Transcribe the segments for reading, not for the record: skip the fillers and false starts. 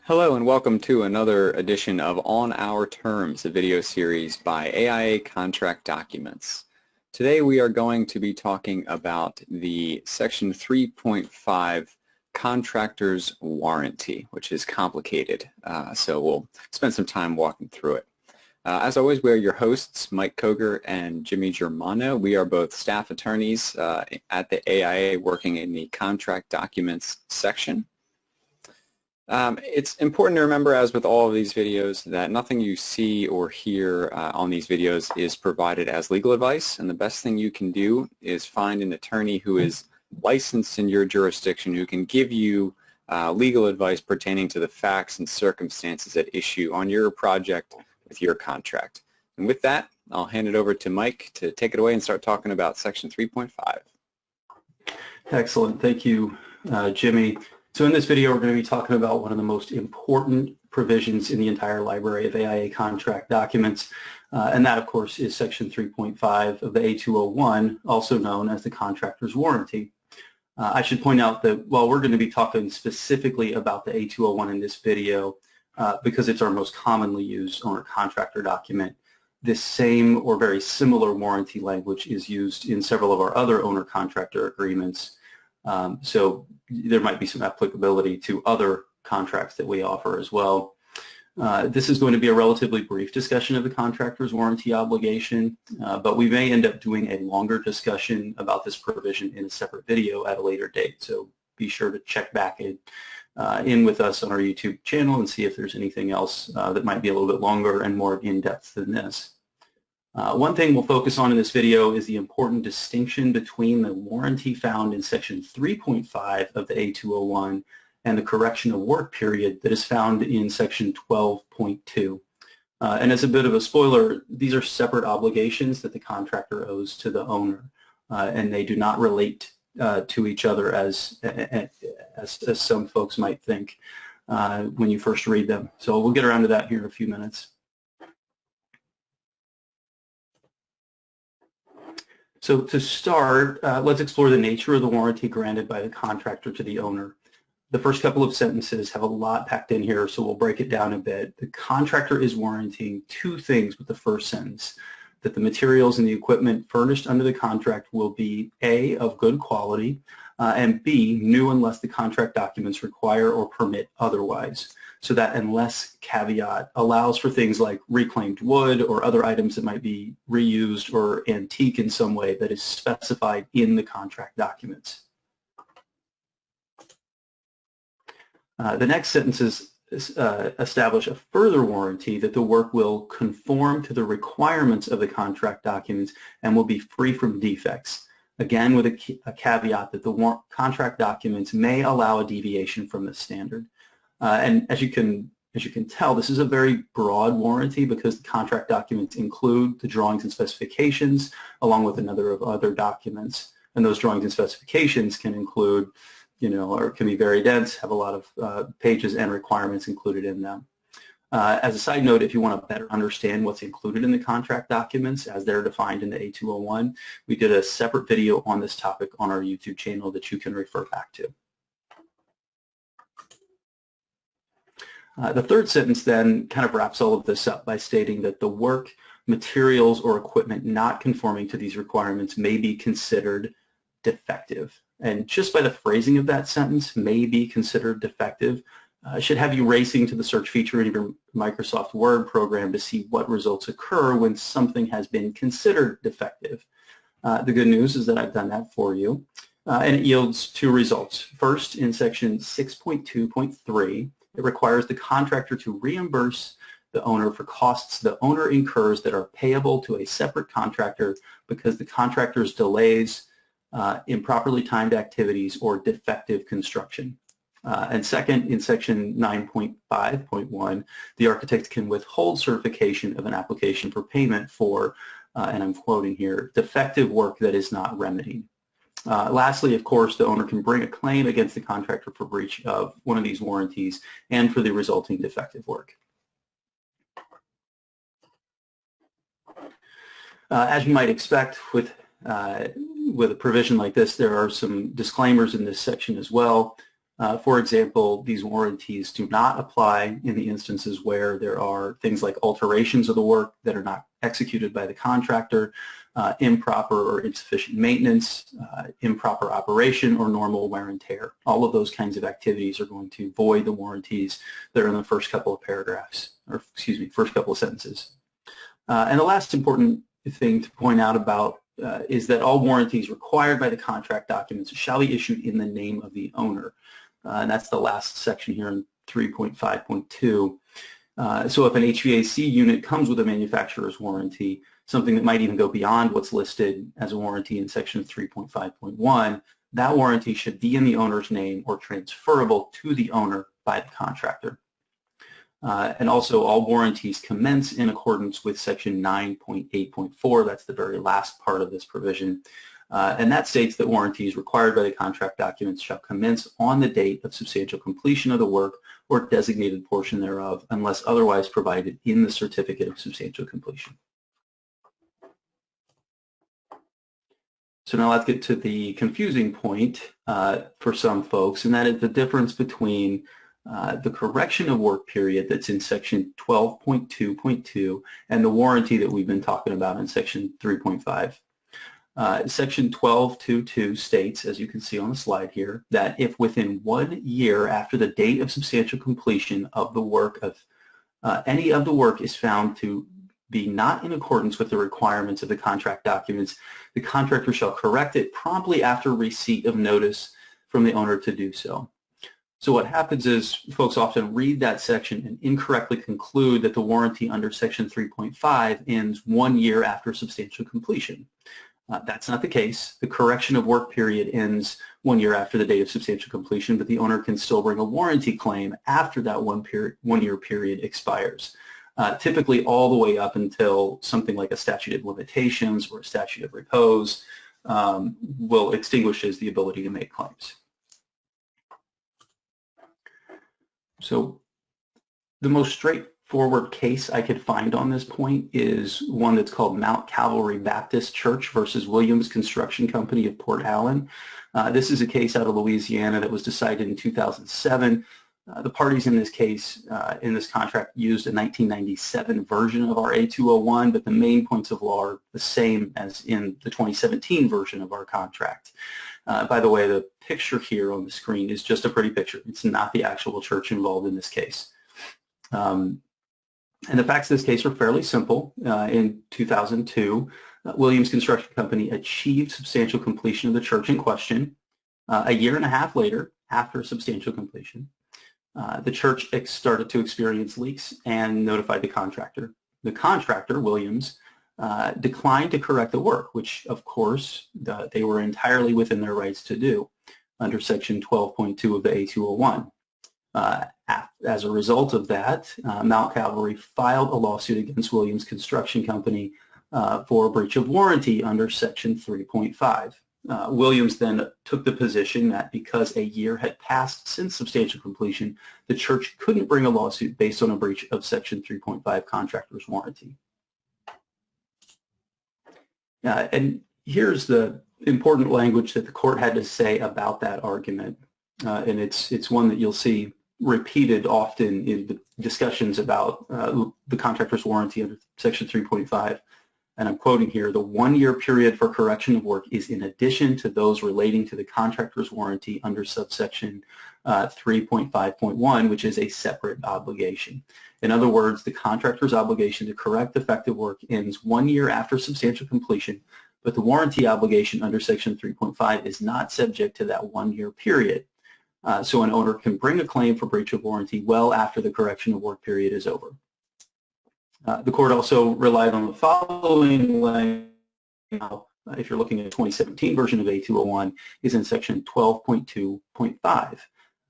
Hello and welcome to another edition of On Our Terms, a video series by AIA Contract Documents. Today we are going to be talking about the Section 3.5 Contractor's Warranty, which is complicated, so we'll spend some time walking through it. As always, we are your hosts, Mike Koger and Jimmy Germano. We are both staff attorneys at the AIA working in the Contract Documents section. It's important to remember, as with all of these videos, that nothing you see or hear on these videos is provided as legal advice, and the best thing you can do is find an attorney who is licensed in your jurisdiction who can give you legal advice pertaining to the facts and circumstances at issue on your project with your contract. And with that, I'll hand it over to Mike to take it away and start talking about Section 3.5. Excellent. Thank you, Jimmy. So in this video, we're going to be talking about one of the most important provisions in the entire library of AIA contract documents, and that, of course, is Section 3.5 of the A201, also known as the Contractor's Warranty. I should point out that while we're going to be talking specifically about the A201 in this video, because it's our most commonly used owner contractor document, this same or very similar warranty language is used in several of our other owner contractor agreements. So there might be some applicability to other contracts that we offer as well. This is going to be a relatively brief discussion of the contractor's warranty obligation, but we may end up doing a longer discussion about this provision in a separate video at a later date. So be sure to check back in with us on our YouTube channel and see if there's anything else that might be a little bit longer and more in-depth than this. One thing we'll focus on in this video is the important distinction between the warranty found in Section 3.5 of the A201 and the correction of work period that is found in Section 12.2. And as a bit of a spoiler, these are separate obligations that the contractor owes to the owner, and they do not relate to each other as some folks might think when you first read them. So we'll get around to that here in a few minutes. So to start, let's explore the nature of the warranty granted by the contractor to the owner. The first couple of sentences have a lot packed in here, so we'll break it down a bit. The contractor is warranting two things with the first sentence: that the materials and the equipment furnished under the contract will be A, of good quality, and B, new unless the contract documents require or permit otherwise. So that unless caveat allows for things like reclaimed wood or other items that might be reused or antique in some way that is specified in the contract documents. The next sentences establish a further warranty that the work will conform to the requirements of the contract documents and will be free from defects. Again, with a caveat that the contract documents may allow a deviation from the standard. And as you can tell, this is a very broad warranty because the contract documents include the drawings and specifications along with a number of other documents. And those drawings and specifications can include, or can be very dense, have a lot of pages and requirements included in them. As a side note, if you want to better understand what's included in the contract documents as they're defined in the A201, we did a separate video on this topic on our YouTube channel that you can refer back to. The third sentence then kind of wraps all of this up by stating that the work, materials, or equipment not conforming to these requirements may be considered defective. And just by the phrasing of that sentence, may be considered defective, should have you racing to the search feature in your Microsoft Word program to see what results occur when something has been considered defective. The good news is that I've done that for you, and it yields two results. First, in Section 6.2.3, it requires the contractor to reimburse the owner for costs the owner incurs that are payable to a separate contractor because the contractor's delays, improperly timed activities, or defective construction. And second, in Section 9.5.1, the architect can withhold certification of an application for payment for, and I'm quoting here, defective work that is not remedied. Lastly, of course, the owner can bring a claim against the contractor for breach of one of these warranties and for the resulting defective work. As you might expect with a provision like this, there are some disclaimers in this section as well. For example, these warranties do not apply in the instances where there are things like alterations of the work that are not executed by the contractor, improper or insufficient maintenance, improper operation, or normal wear and tear. All of those kinds of activities are going to void the warranties that are in the first couple of paragraphs, or excuse me, first couple of sentences. And the last important thing to point out about is that all warranties required by the contract documents shall be issued in the name of the owner. And that's the last section here in 3.5.2. So if an HVAC unit comes with a manufacturer's warranty, something that might even go beyond what's listed as a warranty in section 3.5.1, that warranty should be in the owner's name or transferable to the owner by the contractor. And also all warranties commence in accordance with section 9.8.4. That's the very last part of this provision. And that states that warranties required by the contract documents shall commence on the date of substantial completion of the work or designated portion thereof unless otherwise provided in the certificate of substantial completion. So now let's get to the confusing point for some folks, and that is the difference between the correction of work period that's in section 12.2.2 and the warranty that we've been talking about in section 3.5. Section 12.2.2 states, as you can see on the slide here, that if within 1 year after the date of substantial completion of the work of any of the work is found to be not in accordance with the requirements of the contract documents, the contractor shall correct it promptly after receipt of notice from the owner to do so. So what happens is folks often read that section and incorrectly conclude that the warranty under section 3.5 ends 1 year after substantial completion. That's not the case. The correction of work period ends 1 year after the date of substantial completion, but the owner can still bring a warranty claim after that 1 year period expires. Typically all the way up until something like a statute of limitations or a statute of repose will extinguishes the ability to make claims. So the most straightforward case I could find on this point is one that's called Mount Calvary Baptist Church versus Williams Construction Company of Port Allen. This is a case out of Louisiana that was decided in 2007. The parties in this case, in this contract, used a 1997 version of our A201, but the main points of law are the same as in the 2017 version of our contract. By the way, the picture here on the screen is just a pretty picture. It's not the actual church involved in this case. And the facts of this case are fairly simple. In 2002, Williams Construction Company achieved substantial completion of the church in question. A year and a half later, after substantial completion, the church started to experience leaks and notified the contractor. The contractor, Williams, declined to correct the work, which of course they were entirely within their rights to do under section 12.2 of the A201. As a result of that, Mount Calvary filed a lawsuit against Williams Construction Company for a breach of warranty under section 3.5. Williams then took the position that because a year had passed since substantial completion, the church couldn't bring a lawsuit based on a breach of section 3.5 contractor's warranty. And here's the important language that the court had to say about that argument, and it's one that you'll see repeated often in the discussions about the contractor's warranty under section 3.5. And I'm quoting here, the 1 year period for correction of work is in addition to those relating to the contractor's warranty under subsection 3.5.1, which is a separate obligation. In other words, the contractor's obligation to correct defective work ends 1 year after substantial completion, but the warranty obligation under section 3.5 is not subject to that 1 year period. So an owner can bring a claim for breach of warranty well after the correction of work period is over. The court also relied on the following language. If you're looking at the 2017 version of A201, is in section 12.2.5.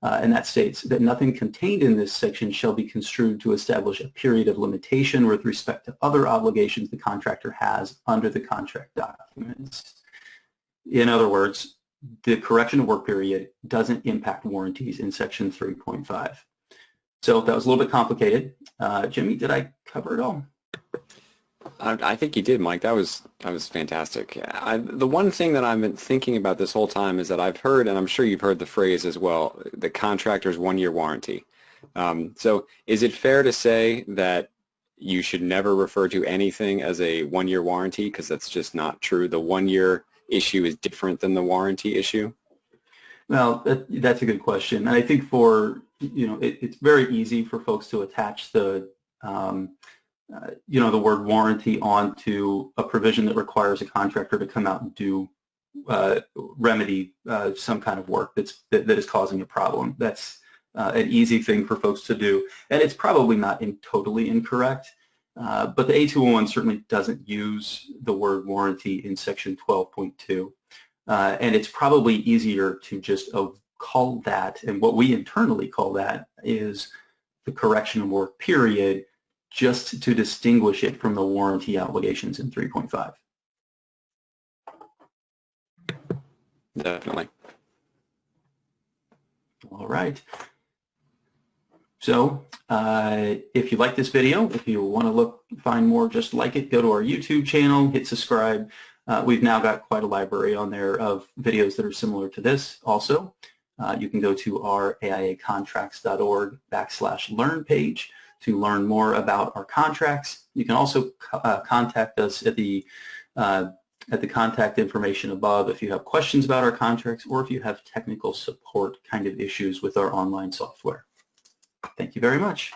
And that states that nothing contained in this section shall be construed to establish a period of limitation with respect to other obligations the contractor has under the contract documents. In other words, the correction of work period doesn't impact warranties in section 3.5. So that was a little bit complicated. Jimmy, did I cover it all? I think you did, Mike. That was fantastic. The one thing that I've been thinking about this whole time is that I've heard, and I'm sure you've heard the phrase as well, the contractor's one-year warranty. So is it fair to say that you should never refer to anything as a one-year warranty, because that's just not true? The one-year issue is different than the warranty issue? Well, that's a good question. And I think it's very easy for folks to attach the the word warranty onto a provision that requires a contractor to come out and do remedy some kind of work that is causing a problem. That's an easy thing for folks to do, and it's probably not totally incorrect. But the A201 certainly doesn't use the word warranty in section 12.2, and it's probably easier to just call that, and what we internally call that is the correction of work period, just to distinguish it from the warranty obligations in 3.5. Definitely. All right. So if you like this video, if you want to find more just like it, go to our YouTube channel, hit subscribe. We've now got quite a library on there of videos that are similar to this also. You can go to our aiacontracts.org/learn page to learn more about our contracts. You can also contact us at the contact information above if you have questions about our contracts or if you have technical support kind of issues with our online software. Thank you very much.